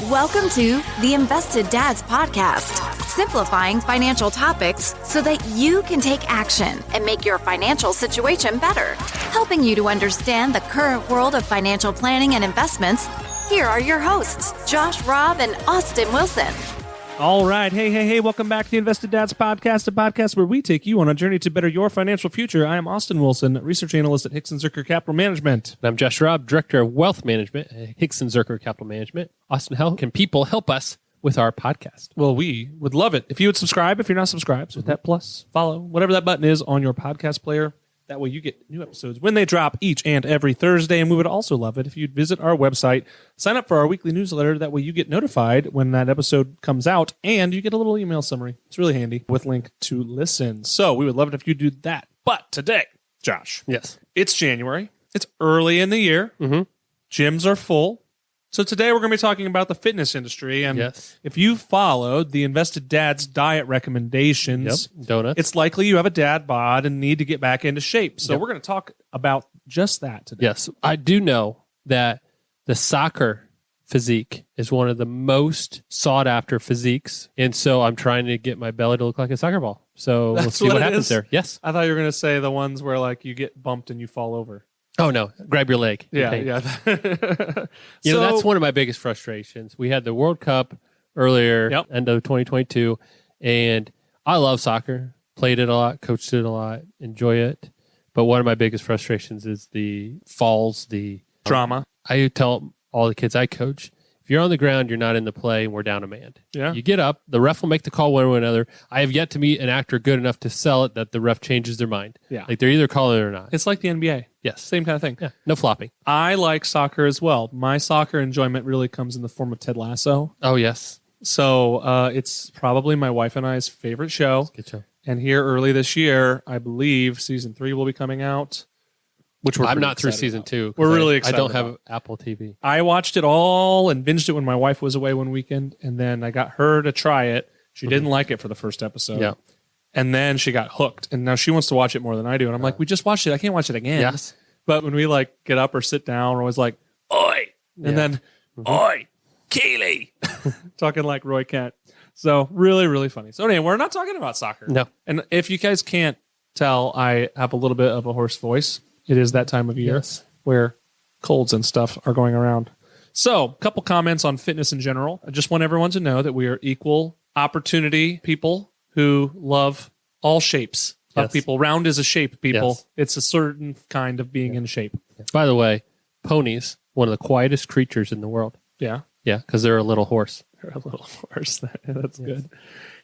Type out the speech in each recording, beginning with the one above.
Welcome to the Invested Dads Podcast, simplifying financial topics so that you can take action and make your financial situation better. Helping you to understand the current world of financial planning and investments, here are your hosts, Josh Robb and Austin Wilson. All right. Hey. Welcome back to the Invested Dads Podcast, a podcast where we take you on a journey to better your financial future. I am Austin Wilson, research analyst at Hixson Zuercher Capital Management. And I'm Josh Robb, Director of Wealth Management at Hixson Zuercher Capital Management. Austin, how can people help us with our podcast? Well, we would love it if you would subscribe if you're not subscribed. So hit that plus, follow, whatever that button is on your podcast player. That way you get new episodes when they drop each and every Thursday. And we would also love it if you'd visit our website, sign up for our weekly newsletter. That way you get notified when that episode comes out and you get a little email summary. It's really handy with link to listen. So we would love it if you do that. But today, Josh. Yes. It's January. It's early in the year. Mm-hmm. Gyms are full. So today we're going to be talking about the fitness industry. And if you followed the Invested Dad's diet recommendations, Donuts. it's likely you have a dad bod and need to get back into shape. So we're going to talk about just that today. Yes. I do know that the soccer physique is one of the most sought after physiques. And so I'm trying to get my belly to look like a soccer ball. So we'll see what happens there. Yes. I thought you were going to say the ones where like you get bumped and you fall over. Oh, no. Grab your leg. Yeah. You know, that's one of my biggest frustrations. We had the World Cup earlier, end of 2022, and I love soccer. Played it a lot, coached it a lot, enjoy it. But one of my biggest frustrations is the falls, the drama. I tell all the kids I coach, if you're on the ground, you're not in the play, and we're down a man. Yeah. You get up, the ref will make the call one way or another. I have yet to meet an actor good enough to sell it that the ref changes their mind. Yeah. Like they're either calling it or not. It's like the NBA. Yes. Same kind of thing. Yeah. No flopping. I like soccer as well. My soccer enjoyment really comes in the form of Ted Lasso. Oh, yes. So it's probably my wife and I's favorite show. Good show. And here early this year, I believe season 3 will be coming out. Which I'm not through season 2. We're really excited. I don't have Apple TV. I watched it all and binged it when my wife was away one weekend, and then I got her to try it. She didn't like it for the first episode. Yeah. And then she got hooked, and now she wants to watch it more than I do. And I'm like, we just watched it. I can't watch it again. Yes. But when we like get up or sit down, we're always like, oi! And then, oi, Keely! Talking like Roy Kent. So really, really funny. So anyway, we're not talking about soccer. No. And if you guys can't tell, I have a little bit of a hoarse voice. It is that time of year where colds and stuff are going around. So a couple comments on fitness in general. I just want everyone to know that we are equal opportunity people who love all shapes of people. Round is a shape, people. Yes. It's a certain kind of being in shape. By the way, ponies, one of the quietest creatures in the world. Yeah. Yeah, because they're a little horse. They're a little horse. That's good.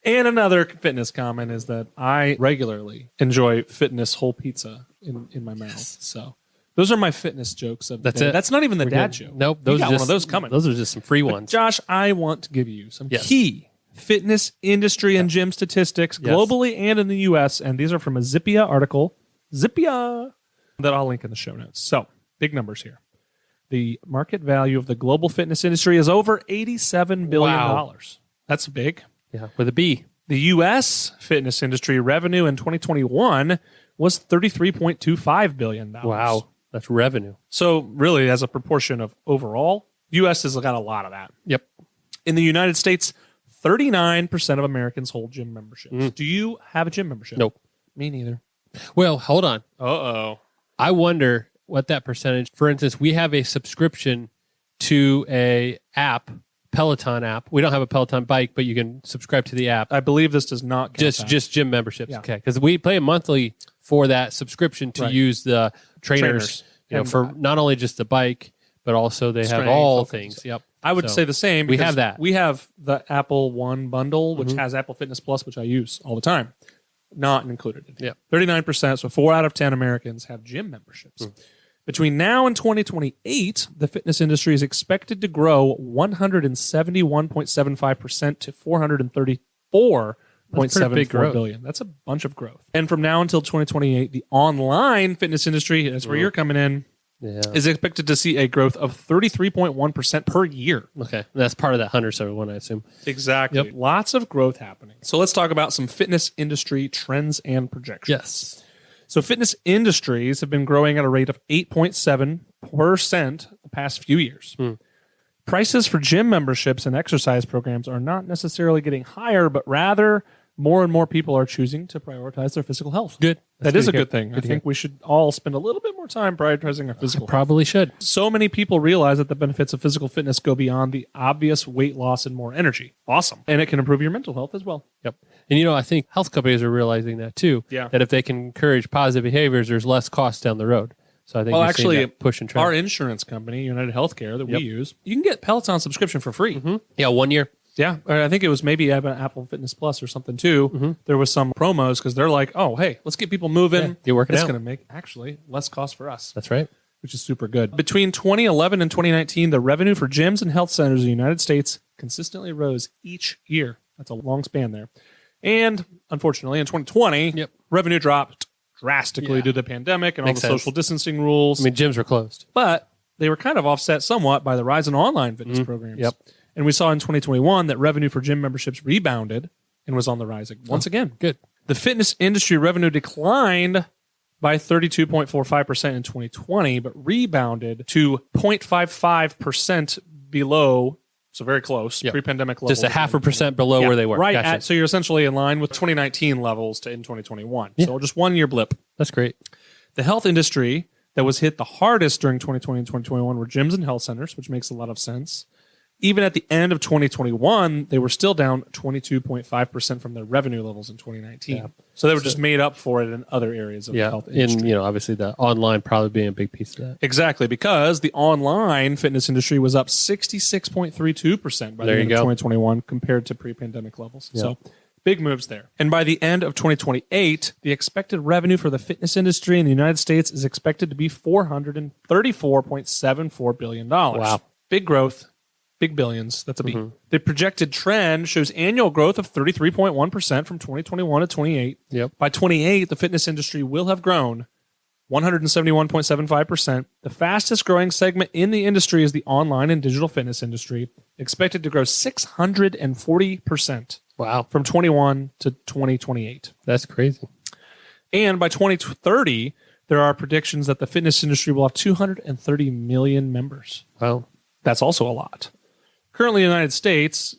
And another fitness comment is that I regularly enjoy fitness whole pizza in my mouth. So those are my fitness jokes of the day. It. That's not even the We're dad good. joke. Nope. You got one of those coming. Those are just some free ones. Josh, I want to give you some key fitness industry and gym statistics globally and in the U.S., and these are from a Zippia article. Zippia! That I'll link in the show notes. So, big numbers here. The market value of the global fitness industry is over $87 billion. Wow. That's big. Yeah, with a B. The U.S. fitness industry revenue in 2021 was $33.25 billion. Wow. That's revenue. So really, as a proportion of overall, U.S. has got a lot of that. Yep. In the United States, 39% of Americans hold gym memberships. Do you have a gym membership? Nope. Me neither. Well, hold on. Uh-oh. I wonder what that percentage, for instance, we have a subscription to a app, Peloton app. We don't have a Peloton bike, but you can subscribe to the app. I believe this does not count Just gym memberships. Yeah. Okay. Because we pay a monthly for that subscription to use the trainers. You know, And, for not only just the bike, but also they have strength, all focus. things. Yep. I would So, say the same. we because have that. We have the Apple One bundle, which has Apple Fitness Plus, which I use all the time. Not included in it. Yep. 39%, so 4 out of 10 Americans have gym memberships. Between now and 2028, the fitness industry is expected to grow 171.75% to $434.74 billion. That's a bunch of growth. And from now until 2028, the online fitness industry, that's where you're coming in, is expected to see a growth of 33.1% per year. Okay. That's part of that 171, I assume. Exactly. Yep. Lots of growth happening. So let's talk about some fitness industry trends and projections. Yes. So fitness industries have been growing at a rate of 8.7% the past few years. Prices for gym memberships and exercise programs are not necessarily getting higher, but rather more and more people are choosing to prioritize their physical health. Good. That is a good thing. I think we should all spend a little bit more time prioritizing our physical health. Probably should. So many people realize that the benefits of physical fitness go beyond the obvious weight loss and more energy. Awesome. And it can improve your mental health as well. Yep. And I think health companies are realizing that too. Yeah. That if they can encourage positive behaviors, there's less cost down the road. So I think actually, push and trend. Our insurance company, United Healthcare, that we use, you can get Peloton subscription for free. Mm-hmm. Yeah, 1 year. Yeah, I think it was maybe Apple Fitness Plus or something too. Mm-hmm. There was some promos because they're like, oh, hey, let's get people moving. Yeah, you're working out. It's going to make actually less cost for us. That's right. Which is super good. Between 2011 and 2019, the revenue for gyms and health centers in the United States consistently rose each year. That's a long span there. And unfortunately, in 2020, revenue dropped drastically due to the pandemic and all the social distancing rules. I mean, gyms were closed. But they were kind of offset somewhat by the rise in online fitness programs. Yep. And we saw in 2021 that revenue for gym memberships rebounded and was on the rise once again. Good. The fitness industry revenue declined by 32.45% in 2020, but rebounded to 0.55% below, so very close, pre-pandemic levels. Just a 0.5% below where they were. Right. Gotcha. So you're essentially in line with 2019 levels in 2021. Yeah. So just 1 year blip. That's great. The health industry that was hit the hardest during 2020 and 2021 were gyms and health centers, which makes a lot of sense. Even at the end of 2021, they were still down 22.5% from their revenue levels in 2019. Yeah. So they were just made up for it in other areas of the health industry. And, obviously the online probably being a big piece of that. Exactly, because the online fitness industry was up 66.32% by the end of 2021 compared to pre-pandemic levels. Yeah. So big moves there. And by the end of 2028, the expected revenue for the fitness industry in the United States is expected to be $434.74 billion. Wow. Big growth. Big billions. That's a B. Mm-hmm. The projected trend shows annual growth of 33.1% from 2021 to 28. Yep. By 28, the fitness industry will have grown 171.75%. The fastest growing segment in the industry is the online and digital fitness industry, expected to grow 640%. Wow. From 21 to 2028. That's crazy. And by 2030, there are predictions that the fitness industry will have 230 million members. Wow. That's also a lot. Currently, the United States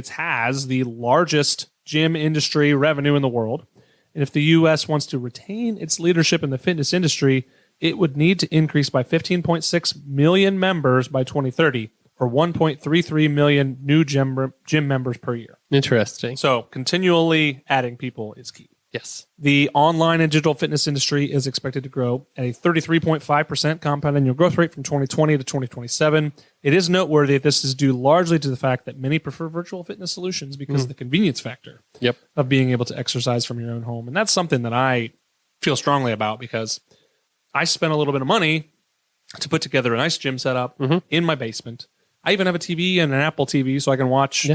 has the largest gym industry revenue in the world. And if the U.S. wants to retain its leadership in the fitness industry, it would need to increase by 15.6 million members by 2030, or 1.33 million new gym members per year. Interesting. So continually adding people is key. Yes. The online and digital fitness industry is expected to grow at a 33.5% compound annual growth rate from 2020 to 2027. It is noteworthy that this is due largely to the fact that many prefer virtual fitness solutions because of the convenience factor of being able to exercise from your own home. And that's something that I feel strongly about because I spent a little bit of money to put together a nice gym setup in my basement. I even have a TV and an Apple TV so I can watch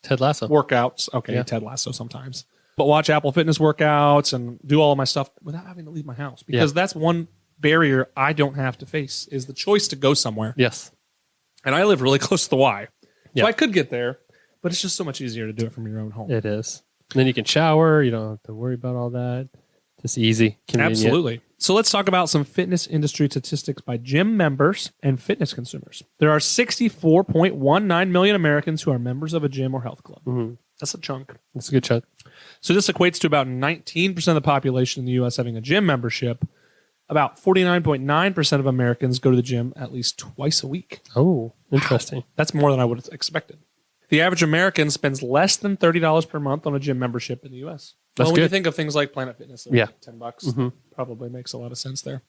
Ted Lasso workouts. Okay, Ted Lasso sometimes. But watch Apple Fitness workouts and do all of my stuff without having to leave my house. Because that's one barrier I don't have to face is the choice to go somewhere. Yes. And I live really close to the Y. So I could get there, but it's just so much easier to do it from your own home. It is. And then you can shower. You don't have to worry about all that. Just easy. Convenient. Absolutely. So let's talk about some fitness industry statistics by gym members and fitness consumers. There are 64.19 million Americans who are members of a gym or health club. Mm-hmm. That's a chunk. That's a good chunk. So this equates to about 19% of the population in the U.S. having a gym membership. About 49.9% of Americans go to the gym at least twice a week. Oh, interesting. Wow. That's more than I would have expected. The average American spends less than $30 per month on a gym membership in the U.S. That's when good. you think of things like Planet Fitness, like $10 probably makes a lot of sense there.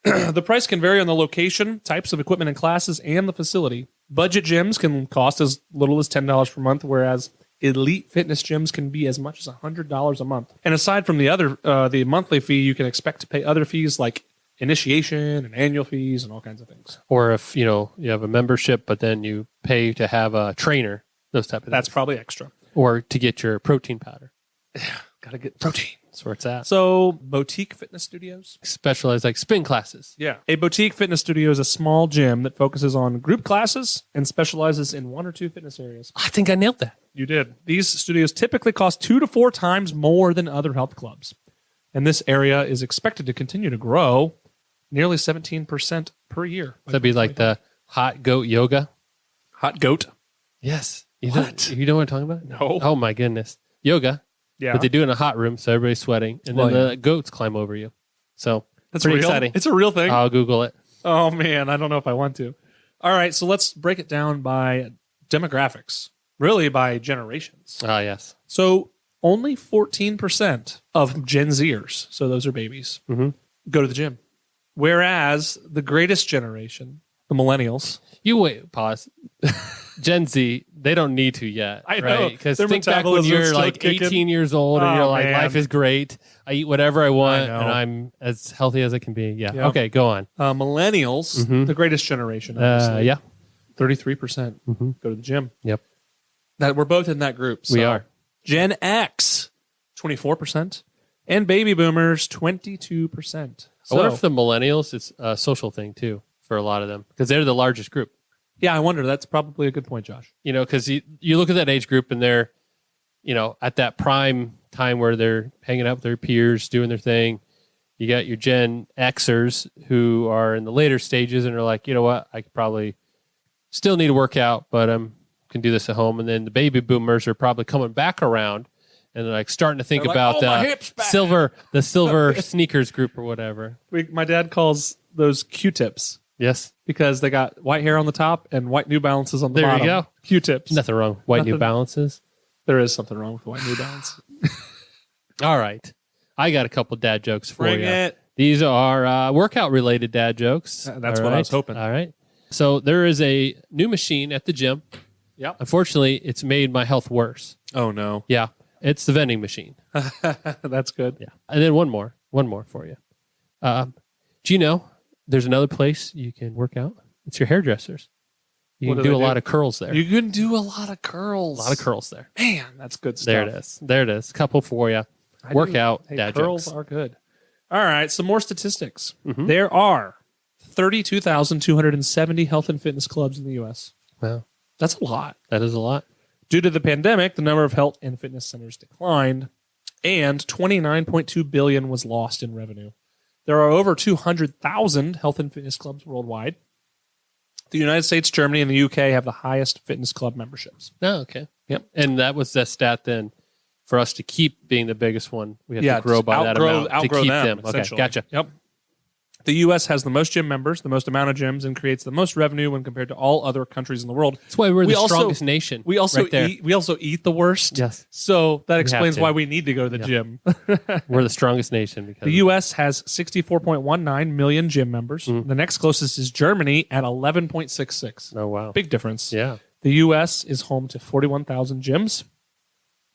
The price can vary on the location, types of equipment and classes, and the facility. Budget gyms can cost as little as $10 per month, whereas elite fitness gyms can be as much as $100 a month. And aside from the monthly fee, you can expect to pay other fees like initiation and annual fees and all kinds of things. Or if you have a membership, but then you pay to have a trainer, those type of things. That's probably extra. Or to get your protein powder. Gotta get protein. That's where it's at. So boutique fitness studios? Specialized like spin classes. Yeah. A boutique fitness studio is a small gym that focuses on group classes and specializes in one or two fitness areas. I think I nailed that. You did. These studios typically cost 2 to 4 times more than other health clubs. And this area is expected to continue to grow nearly 17% per year. That'd be like the hot goat yoga. Hot goat? Yes. What? You know what I'm talking about? No. Oh my goodness. Yoga. Yeah. But they do it in a hot room, so everybody's sweating, and then the goats climb over you. So That's pretty real? exciting. It's a real thing? I'll Google it. Oh, man. I don't know if I want to. All right. So let's break it down by demographics, really by generations. Ah, yes. So only 14% of Gen Zers, so those are babies, go to the gym. Whereas the greatest generation, the millennials. You wait, pause. Gen Z, they don't need to yet. I know. Because Their think back when metabolism's you're still like kicking. 18 years old and you're like, man. life is great. I eat whatever I want know. and I'm as healthy as I can be. Yeah. Yep. Okay, go on. Millennials, the greatest generation, obviously. Yeah. 33% go to the gym. Yep. That we're both in that group. So. We are. Gen X, 24%. And baby boomers, 22%. I wonder if the millennials, it's a social thing too for a lot of them because they're the largest group. Yeah, I wonder. That's probably a good point, Josh. You know, because you look at that age group and they're, you know, at that prime time where they're hanging out with their peers, doing their thing. You got your Gen Xers who are in the later stages and are like, you know what, I could probably still need to work out, but can do this at home. And then the baby boomers are probably coming back around and they're like starting to think They're about like, "Oh, my hip's back." the silver sneakers group or whatever. My dad calls those Q-tips Yes. because they got white hair on the top and white New Balances on the There you bottom. go. Q-tips. Nothing wrong. White New Nothing. Balances. There is something wrong with the white New Balance. All right. I got a couple dad jokes for Bring you. it. These are workout-related dad jokes. That's All what I right. was hoping. All right. So there is a new machine at the gym. Yep. Unfortunately, it's made my health worse. Oh, no. Yeah. It's the vending machine. That's good. Yeah. And then one more for you. Do you know there's another place you can work out? It's your hairdressers. You What can do do a they lot do? of curls there. You can do a lot of curls. A lot of curls there. Man, that's good stuff. There it is. There it is. Couple for you. Workout Hey, dad curls jokes. are good. All right, some more statistics. Mm-hmm. There are 32,270 health and fitness clubs in the U.S. Wow. That's a lot. That is a lot. Due to the pandemic, the number of health and fitness centers declined, and $29.2 billion was lost in revenue. There are over 200,000 health and fitness clubs worldwide. The United States, Germany, and the UK have the highest fitness club memberships. Oh, okay. Yep. And that was the stat then. For us to keep being the biggest one, we have to grow just by that amount to outgrow keep them. Okay, Essentially. gotcha. Yep. The U.S. has the most gym members, the most amount of gyms, and creates the most revenue when compared to all other countries in the world. That's why we're We the also- strongest nation. We also right there. eat. We also eat the worst. Yes. So that explains to. why we need to go to the gym. We're the strongest nation because The U.S. has 64.19 million gym members. The next closest is Germany at 11.66. Oh wow. Big difference. Yeah. The U.S. is home to 41,000 gyms.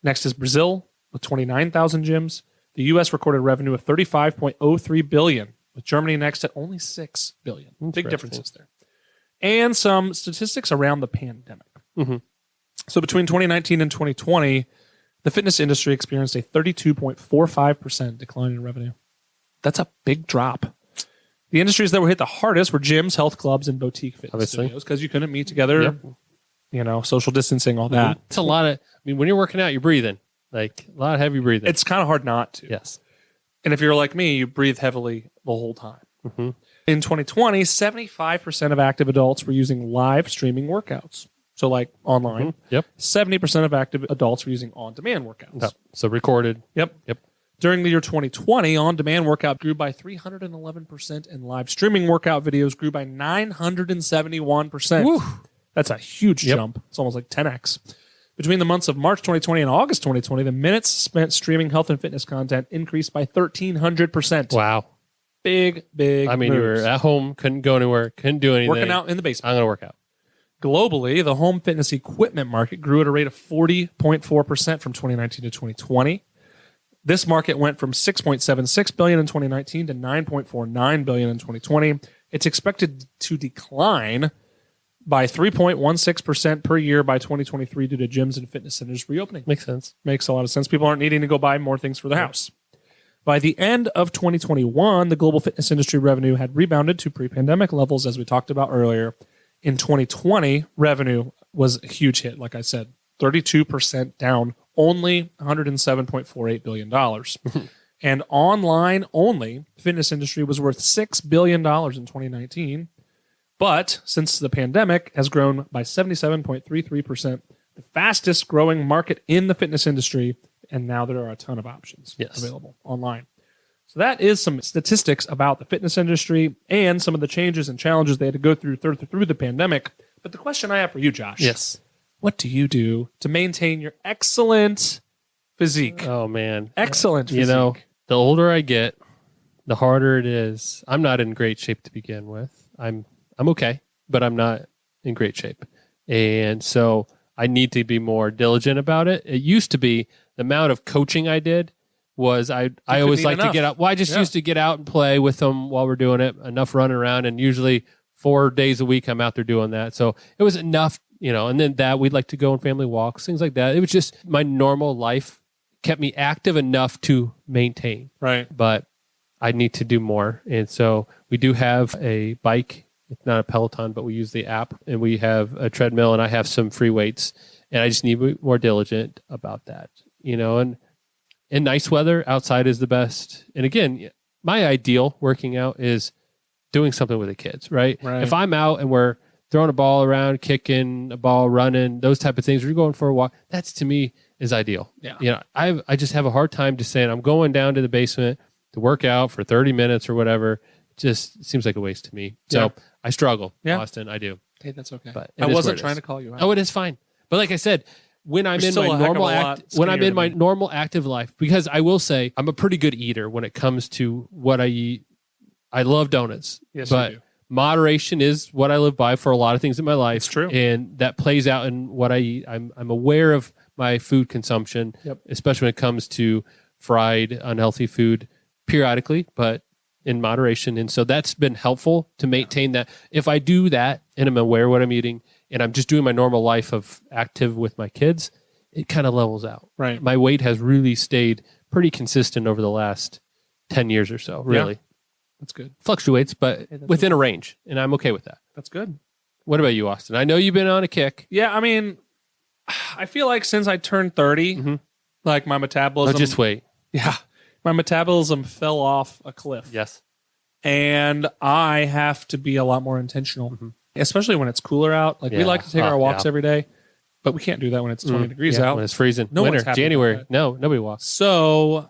Next is Brazil with 29,000 gyms. The U.S. recorded revenue of $35.03 billion, with Germany next at only $6 billion. Big Interesting. differences there. And some statistics around the pandemic. Mhm. So between 2019 and 2020, the fitness industry experienced a 32.45% decline in revenue. That's a big drop. The industries that were hit the hardest were gyms, health clubs, and boutique fitness Obviously. studios because you couldn't meet together, Yep. you know, social distancing, all that. It's a lot of. I mean, when you're working out, you're breathing like a lot of heavy breathing. It's kind of hard not to. yes. And if you're like me, you breathe heavily the whole time. Mhm. In 2020, 75% of active adults were using live streaming workouts. So, like online. Yep. 70% of active adults were using on demand workouts. Oh, so recorded. Yep. Yep. During the year 2020, on demand workout grew by 311%, and live streaming workout videos grew by 971%. Woo. That's a huge Yep. jump. It's almost like 10x. Between the months of March 2020 and August 2020, the minutes spent streaming health and fitness content increased by 1,300%. Wow. Big. I mean, you were moves. at home, couldn't go anywhere, couldn't do anything. Working out in the basement. I'm gonna work out. Globally, the home fitness equipment market grew at a rate of 40.4% from 2019 to 2020. This market went from $6.76 billion in 2019 to $9.49 billion in 2020. It's expected to decline by 3.16% per year by 2023 due to gyms and fitness centers reopening. Makes sense. Makes a lot of sense. People aren't needing to go buy more things for their house. By the end of 2021, the global fitness industry revenue had rebounded to pre-pandemic levels, as we talked about earlier. In 2020, revenue was a huge hit, like I said, 32% down, only $107.48 billion. And online only, fitness industry was worth $6 billion in 2019. but since the pandemic has grown by 77.33%, the fastest growing market in the fitness industry, and now there are a ton of options available online. So that is some statistics about the fitness industry and some of the changes and challenges they had to go through the pandemic. But the question I have for you, Josh, what do you do to maintain your excellent physique? Oh man, excellent physique. You know, the older I get, the harder it is. I'm not in great shape to begin with. I'm okay, but I'm not in great shape. And so I need to be more diligent about it. It used to be the amount of coaching I did was I always like to get out. Well, I just used to get out and play with them while we're doing it, enough running around. And usually 4 days a week, I'm out there doing that. So it was enough, you know, and then that we'd like to go on family walks, things like that. It was just my normal life kept me active enough to maintain. Right. But I need to do more. And so we do have a bike. It's not a Peloton, but we use the app, and we have a treadmill, and I have some free weights, and I just need to be more diligent about that, you know, and in nice weather, outside is the best. And again, my ideal working out is doing something with the kids, right? If I'm out and we're throwing a ball around, kicking a ball, running, those type of things, or you're going for a walk, that's to me is ideal. Yeah. You know, I just have a hard time just saying I'm going down to the basement to work out for 30 minutes or whatever. Just seems like a waste to me. So I struggle, Austin. I do. Hey, that's okay. But I wasn't trying to call you out. Oh, it is fine. But like I said, when I'm in my normal active life, because I will say I'm a pretty good eater when it comes to what I eat. I love donuts. Yes, but you do. Moderation is what I live by for a lot of things in my life. It's true. And that plays out in what I eat. I'm aware of my food consumption, especially when it comes to fried, unhealthy food periodically, but in moderation. And so that's been helpful to maintain that. If I do that and I'm aware of what I'm eating and I'm just doing my normal life of active with my kids, it kind of levels out. Right. My weight has really stayed pretty consistent over the last 10 years or so, really. Yeah. That's good. Fluctuates, but within a range, and I'm okay with that. That's good. What about you, Austin? I know you've been on a kick. Yeah, I mean, I feel like since I turned 30, like my metabolism... Oh, just wait. Yeah. My metabolism fell off a cliff. Yes. And I have to be a lot more intentional, especially when it's cooler out. Like we like to take our walks every day, but we can't do that when it's 20 degrees out. When it's freezing. No Winter, one's happy January. about that. No, nobody walks. So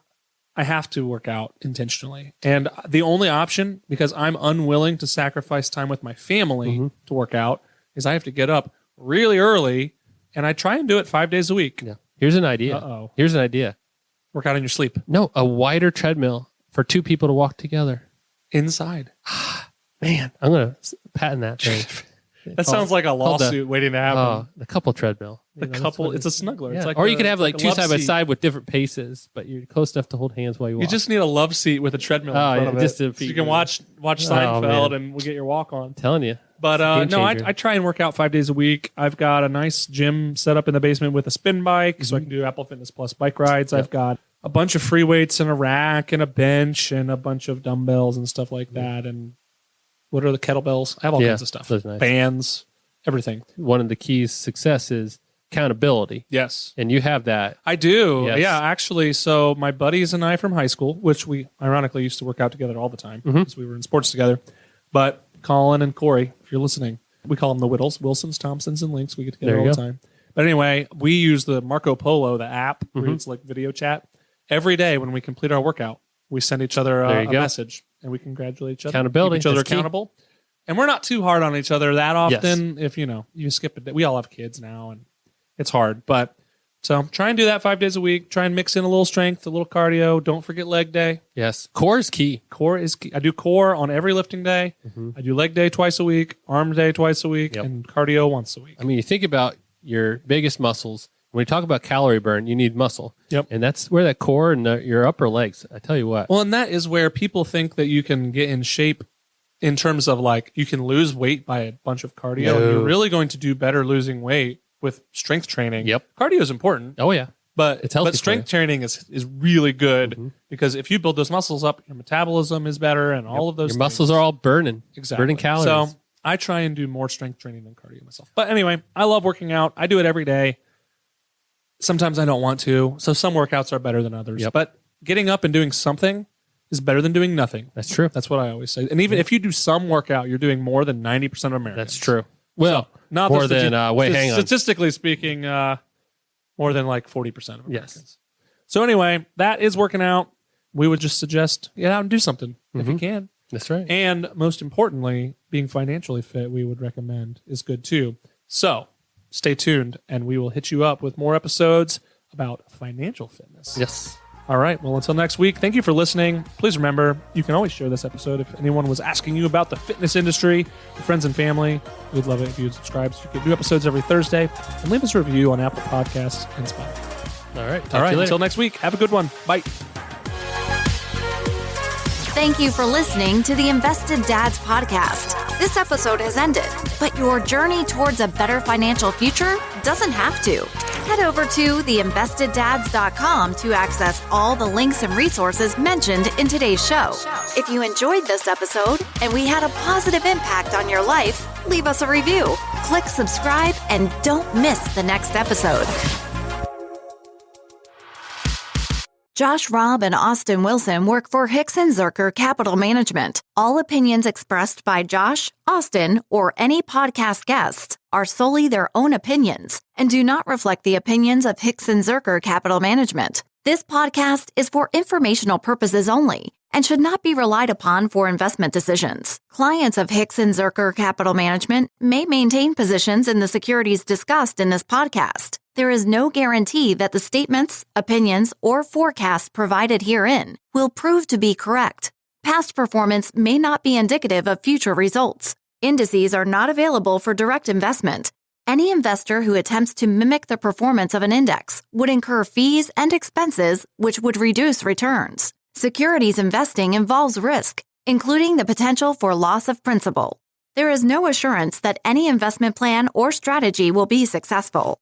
I have to work out intentionally. And the only option, because I'm unwilling to sacrifice time with my family to work out, is I have to get up really early, and I try and do it 5 days a week. Yeah. Here's an idea. Here's an idea. Work out in your sleep. No, a wider treadmill for two people to walk together. Inside. Man, I'm going to patent that thing. That sounds like a lawsuit waiting to happen. The couple treadmill. The couple, it's a snuggler. Yeah. It's like or you could have like two side by seat. side with different paces, but you're close enough to hold hands while you walk. You just need a love seat with a treadmill in front of it. just So you can watch Seinfeld and we'll get your walk on. I'm telling you. But no, I try and work out 5 days a week. I've got a nice gym set up in the basement with a spin bike, so I can do Apple Fitness Plus bike rides. I've got a bunch of free weights and a rack and a bench and a bunch of dumbbells and stuff like that. And what are the kettlebells? I have all kinds of stuff. That's nice. Bands, everything. One of the keys to success is accountability. Yes. And you have that. I do. Yes. Yeah, actually. So my buddies and I from high school, which we ironically used to work out together all the time because we were in sports together. But Colin and Corey, if you're listening, we call them the Whittles, Wilsons, Thompsons, and Links. We get together all the time. But anyway, we use the Marco Polo, the app, where it's like video chat. Every day when we complete our workout, we send each other a message and we congratulate each other. Accountability. Keep each other That's accountable. Key. And we're not too hard on each other that often. If you skip a day. We all have kids now and it's hard. But so try and do that 5 days a week. Try and mix in a little strength, a little cardio. Don't forget leg day. Yes. Core is key. Core is key. I do core on every lifting day. I do leg day twice a week, arm day twice a week, and cardio once a week. I mean, you think about your biggest muscles. When you talk about calorie burn, you need muscle. Yep. And that's where that core and your upper legs, I tell you what. Well, and that is where people think that you can get in shape in terms of like you can lose weight by a bunch of cardio. No. And you're really going to do better losing weight with strength training. Yep. Cardio is important. Oh, yeah. But It's healthy But strength training is really good because if you build those muscles up, your metabolism is better and all of those Your muscles are all burning. Exactly. Burning calories. So I try and do more strength training than cardio myself. But anyway, I love working out. I do it every day. Sometimes I don't want to. So some workouts are better than others. Yep. But getting up and doing something is better than doing nothing. That's true. That's what I always say. And even if you do some workout, you're doing more than 90% of Americans. That's true. Well, so, not more than, hang on. Statistically speaking, more than like 40% of Americans. Yes. So anyway, that is working out. We would just suggest get out and do something if you can. That's right. And most importantly, being financially fit, we would recommend is good too. So stay tuned and we will hit you up with more episodes about financial fitness. Yes. All right. Well, until next week, thank you for listening. Please remember, you can always share this episode if anyone was asking you about the fitness industry, your friends and family. We'd love it if you'd subscribe so you get new episodes every Thursday, and leave us a review on Apple Podcasts and Spotify. All right. All right. Until next week, have a good one. Bye. Thank you for listening to the Invested Dads podcast. This episode has ended, but your journey towards a better financial future doesn't have to. Head over to theinvesteddads.com to access all the links and resources mentioned in today's show. If you enjoyed this episode and we had a positive impact on your life, leave us a review, click subscribe, and don't miss the next episode. Josh Robb and Austin Wilson work for Hicks & Zerker Capital Management. All opinions expressed by Josh, Austin, or any podcast guests are solely their own opinions and do not reflect the opinions of Hicks & Zerker Capital Management. This podcast is for informational purposes only and should not be relied upon for investment decisions. Clients of Hicks & Zerker Capital Management may maintain positions in the securities discussed in this podcast. There is no guarantee that the statements, opinions, or forecasts provided herein will prove to be correct. Past performance may not be indicative of future results. Indices are not available for direct investment. Any investor who attempts to mimic the performance of an index would incur fees and expenses which would reduce returns. Securities investing involves risk, including the potential for loss of principal. There is no assurance that any investment plan or strategy will be successful.